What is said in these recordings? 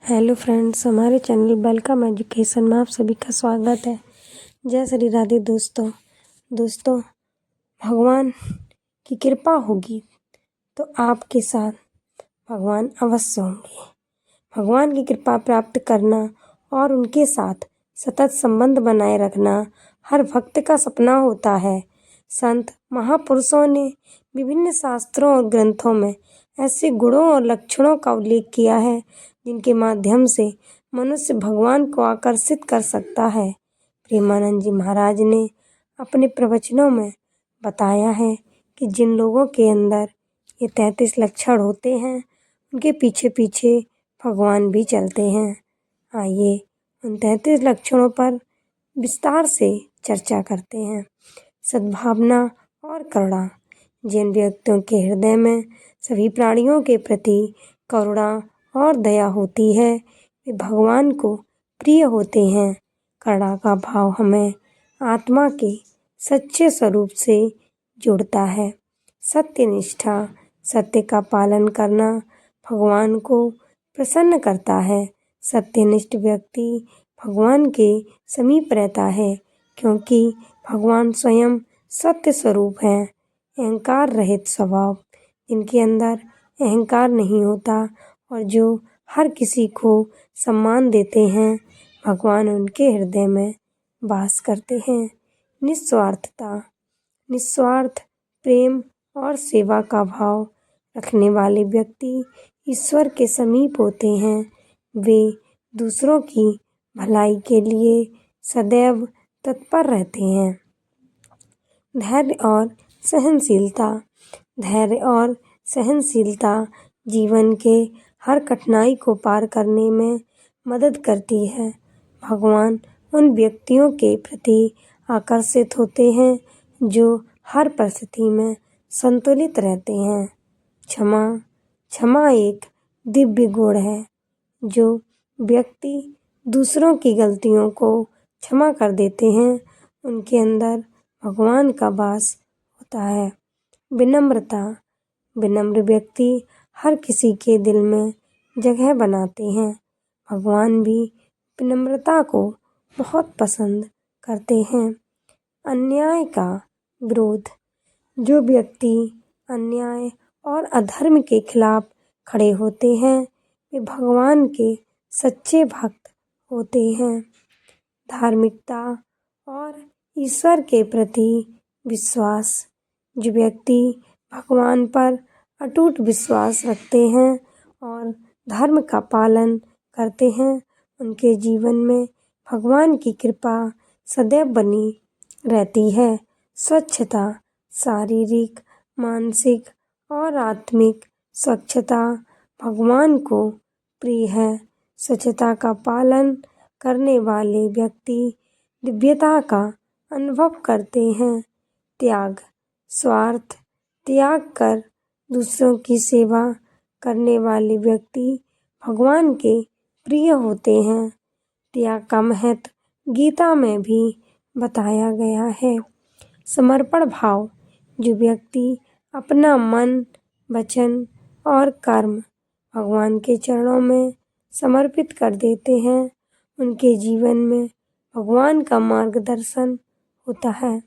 Hello friends, हमारे channel welcome education में आप सभी का स्वागत है। जय श्री राधे दोस्तों भगवान की कृपा होगी तो आपके साथ भगवान अवश्य होंगे। भगवान की कृपा प्राप्त करना और उनके साथ सतत संबंध बनाए रखना हर भक्त का सपना होता है। संत महापुरुषों ने विभिन्न शास्त्रों और ग्रंथों में ऐसे गुणों और लक्षणों का उल्लेख किया है जिनके माध्यम से मनुष्य भगवान को आकर्षित कर सकता है। प्रेमानंद जी महाराज ने अपने प्रवचनों में बताया है कि जिन लोगों के अंदर ये 33 लक्षण होते हैं उनके पीछे पीछे भगवान भी चलते हैं। आइए उन 33 लक्षणों पर विस्तार से चर्चा करते हैं। सद्भावना और करुणा। जिन व्यक्तियों के हृदय में सभी प्राणियों के प्रति करुणा और दया होती है वे भगवान को प्रिय होते हैं। करुणा का भाव हमें आत्मा के सच्चे स्वरूप से जोड़ता है। सत्यनिष्ठा। सत्य का पालन करना भगवान को प्रसन्न करता है। सत्यनिष्ठ व्यक्ति भगवान के समीप रहता है क्योंकि भगवान स्वयं सत्य स्वरूप है। अहंकार रहित स्वभाव। जिनके अंदर अहंकार नहीं होता और जो हर किसी को सम्मान देते हैं भगवान उनके हृदय में वास करते हैं। निस्वार्थता। निस्वार्थ प्रेम और सेवा का भाव रखने वाले व्यक्ति ईश्वर के समीप होते हैं। वे दूसरों की भलाई के लिए सदैव तत्पर रहते हैं। धैर्य और सहनशीलता। धैर्य और सहनशीलता जीवन के हर कठिनाई को पार करने में मदद करती है। भगवान उन व्यक्तियों के प्रति आकर्षित होते हैं जो हर परिस्थिति में संतुलित रहते हैं। क्षमा। क्षमा एक दिव्य गुण है। जो व्यक्ति दूसरों की गलतियों को क्षमा कर देते हैं उनके अंदर भगवान का वास होता है। विनम्रता। विनम्र व्यक्ति हर किसी के दिल में जगह बनाते हैं। भगवान भी विनम्रता को बहुत पसंद करते हैं। अन्याय का विरोध। जो व्यक्ति अन्याय और अधर्म के खिलाफ खड़े होते हैं वे भगवान के सच्चे भक्त होते हैं। धार्मिकता और ईश्वर के प्रति विश्वास। जो व्यक्ति भगवान पर अटूट विश्वास रखते हैं और धर्म का पालन करते हैं उनके जीवन में भगवान की कृपा सदैव बनी रहती है। स्वच्छता। शारीरिक मानसिक और आत्मिक स्वच्छता भगवान को प्रिय है। स्वच्छता का पालन करने वाले व्यक्ति दिव्यता का अनुभव करते हैं। त्याग। स्वार्थ त्याग कर दूसरों की सेवा करने वाले व्यक्ति भगवान के प्रिय होते हैं। त्याग का महत्व गीता में भी बताया गया है। समर्पण भाव। जो व्यक्ति अपना मन वचन और कर्म भगवान के चरणों में समर्पित कर देते हैं उनके जीवन में भगवान का मार्गदर्शन होता है।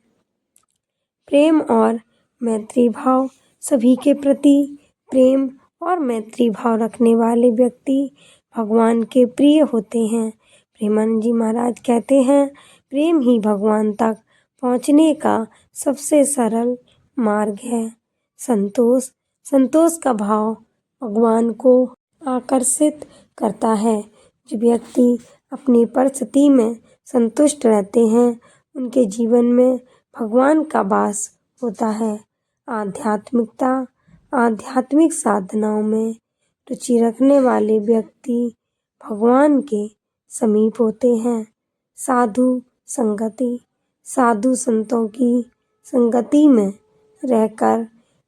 प्रेम और मैत्री भाव। सभी के प्रति प्रेम और मैत्री भाव रखने वाले व्यक्ति भगवान के प्रिय होते हैं। प्रेमानंद जी महाराज कहते हैं प्रेम ही भगवान तक पहुँचने का सबसे सरल मार्ग है। संतोष। संतोष का भाव भगवान को आकर्षित करता है। जो व्यक्ति अपनी परिस्थिति में संतुष्ट रहते हैं उनके जीवन में भगवान का वास होता है। आध्यात्मिकता। आध्यात्मिक साधनाओं में रुचि रखने वाले व्यक्ति भगवान के समीप होते हैं। साधु संगति। साधु संतों की संगति में रहकर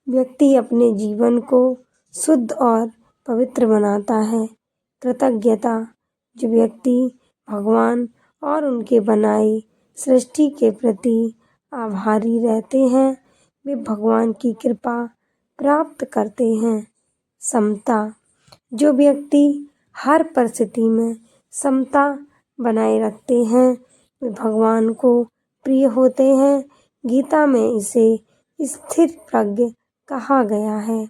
व्यक्ति अपने जीवन को शुद्ध और पवित्र बनाता है। कृतज्ञता। जो व्यक्ति भगवान और उनके बनाए सृष्टि के प्रति आभारी रहते हैं वे भगवान की कृपा प्राप्त करते हैं। समता। जो व्यक्ति हर परिस्थिति में समता बनाए रखते हैं। वे भगवान को प्रिय होते हैं। गीता में इसे स्थिर प्रज्ञ कहा गया है।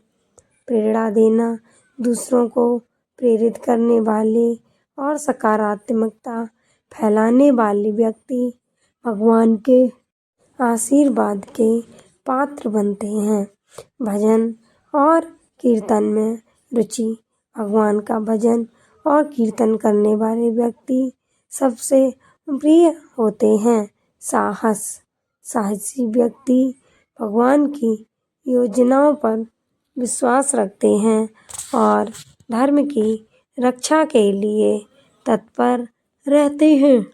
प्रेरणा देना, दूसरों को प्रेरित करने वाले और सकारात्मकता फैलाने वाले व्यक्ति भगवान के आशीर्वाद के पात्र बनते हैं। भजन और कीर्तन में रुचि। भगवान का भजन और कीर्तन करने वाले व्यक्ति सबसे प्रिय होते हैं। साहसी व्यक्ति भगवान की योजनाओं पर विश्वास रखते हैं और धर्म की रक्षा के लिए तत्पर रहते हैं।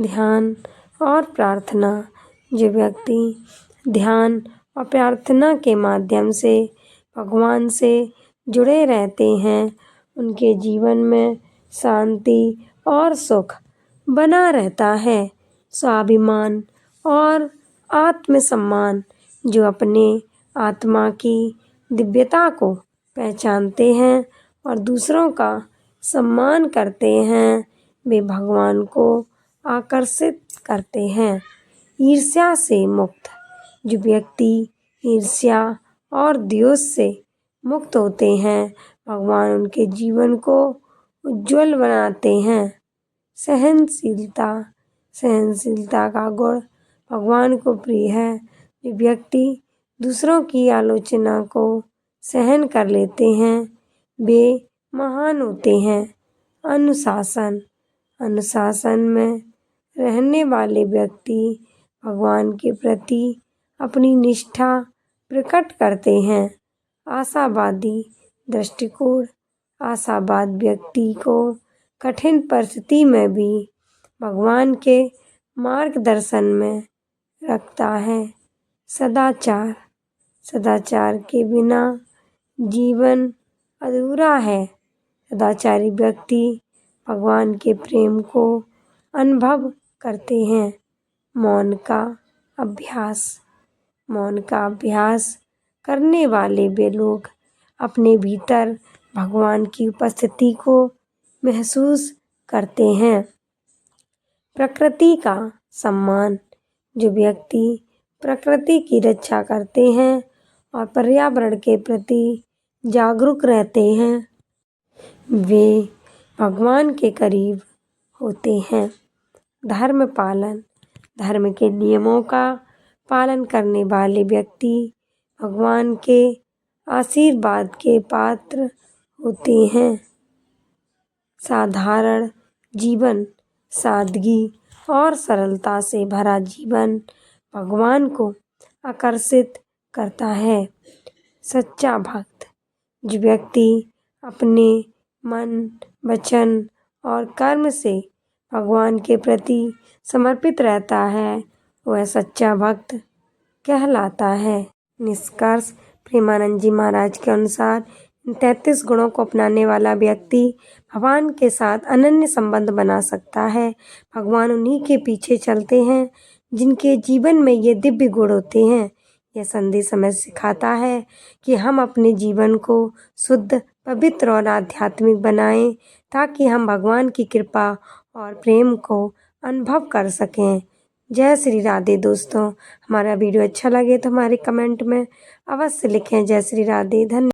ध्यान और प्रार्थना। जो व्यक्ति ध्यान और प्रार्थना के माध्यम से भगवान से जुड़े रहते हैं, उनके जीवन में शांति और सुख बना रहता है। स्वाभिमान और आत्मसम्मान। जो अपने आत्मा की दिव्यता को पहचानते हैं और दूसरों का सम्मान करते हैं, वे भगवान को आकर्षित करते हैं। ईर्ष्या से मुक्त। जो व्यक्ति ईर्ष्या और द्वेष से मुक्त होते हैं, भगवान उनके जीवन को उज्जवल बनाते हैं। सहनशीलता का गुण भगवान को प्रिय है। जो व्यक्ति दूसरों की आलोचना को सहन कर लेते हैं, वे महान होते हैं। अनुशासन में रहने वाले व्यक्ति भगवान के प्रति अपनी निष्ठा प्रकट करते हैं। आशावादी दृष्टिकोण। आशावाद व्यक्ति को कठिन परिस्थिति में भी भगवान के मार्गदर्शन में रखता है। सदाचार के बिना जीवन अधूरा है। सदाचारी व्यक्ति भगवान के प्रेम को अनुभव करते हैं। मौन का अभ्यास करने वाले वे लोग अपने भीतर भगवान की उपस्थिति को महसूस करते हैं। प्रकृति का सम्मान। जो व्यक्ति प्रकृति की रक्षा करते हैं और पर्यावरण के प्रति जागरूक रहते हैं, वे भगवान के करीब होते हैं। धर्म पालन। धर्म के नियमों का पालन करने वाले व्यक्ति भगवान के आशीर्वाद के पात्र होते हैं। साधारण जीवन। सादगी और सरलता से भरा जीवन भगवान को आकर्षित करता है। सच्चा भक्त। जो व्यक्ति अपने मन, वचन और कर्म से भगवान के प्रति समर्पित रहता है, वह सच्चा भक्त कहलाता है। निष्कर्ष। प्रेमानंद जी महाराज के अनुसार इन 33 गुणों को अपनाने वाला व्यक्ति भगवान के साथ अनन्य संबंध बना सकता है। भगवान उन्हीं के पीछे चलते हैं जिनके जीवन में ये दिव्य गुण होते हैं। यह संदेश हमें सिखाता है कि हम अपने जीवन को शुद्ध, पवित्र और आध्यात्मिक बनाएं, ताकि हम भगवान की कृपा और प्रेम को अनुभव कर सकें। जय श्री राधे दोस्तों। हमारा वीडियो अच्छा लगे तो हमारे कमेंट में अवश्य लिखें। जय श्री राधे। धन्यवाद।